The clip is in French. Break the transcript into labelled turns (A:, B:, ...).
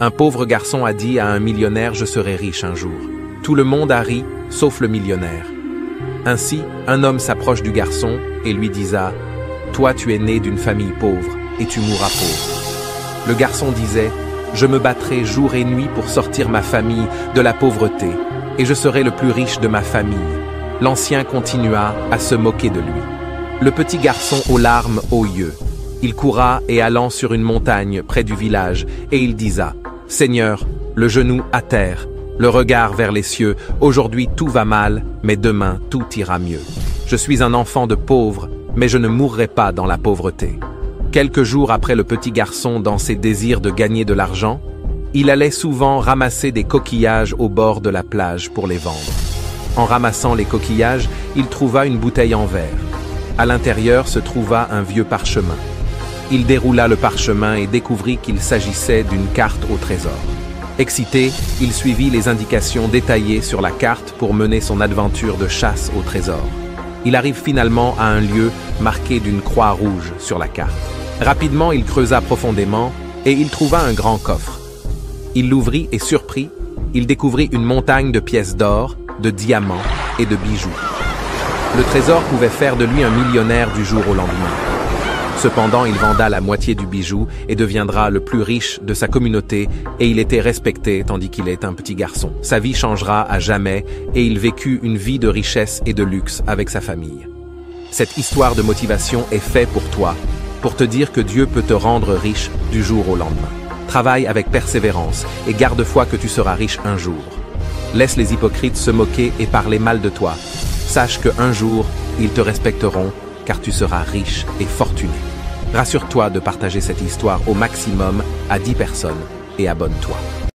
A: Un pauvre garçon a dit à un millionnaire « Je serai riche un jour ». Tout le monde a ri, sauf le millionnaire. Ainsi, un homme s'approche du garçon et lui disa « Toi, tu es né d'une famille pauvre et tu mourras pauvre. » Le garçon disait « Je me battrai jour et nuit pour sortir ma famille de la pauvreté et je serai le plus riche de ma famille. » L'ancien continua à se moquer de lui. Le petit garçon aux larmes aux yeux. Il coura et allant sur une montagne près du village, et il disa « Seigneur, le genou à terre, le regard vers les cieux, aujourd'hui tout va mal, mais demain tout ira mieux. Je suis un enfant de pauvre, mais je ne mourrai pas dans la pauvreté. » Quelques jours après le petit garçon dans ses désirs de gagner de l'argent, il allait souvent ramasser des coquillages au bord de la plage pour les vendre. En ramassant les coquillages, il trouva une bouteille en verre. À l'intérieur se trouva un vieux parchemin. Il déroula le parchemin et découvrit qu'il s'agissait d'une carte au trésor. Excité, il suivit les indications détaillées sur la carte pour mener son aventure de chasse au trésor. Il arrive finalement à un lieu marqué d'une croix rouge sur la carte. Rapidement, il creusa profondément et il trouva un grand coffre. Il l'ouvrit et surpris, il découvrit une montagne de pièces d'or, de diamants et de bijoux. Le trésor pouvait faire de lui un millionnaire du jour au lendemain. Cependant, il venda la moitié du bijou et deviendra le plus riche de sa communauté et il était respecté tandis qu'il est un petit garçon. Sa vie changera à jamais et il vécut une vie de richesse et de luxe avec sa famille. Cette histoire de motivation est faite pour toi, pour te dire que Dieu peut te rendre riche du jour au lendemain. Travaille avec persévérance et garde foi que tu seras riche un jour. Laisse les hypocrites se moquer et parler mal de toi. Sache qu'un jour, ils te respecteront car tu seras riche et fortuné. Rassure-toi de partager cette histoire au maximum à 10 personnes et abonne-toi.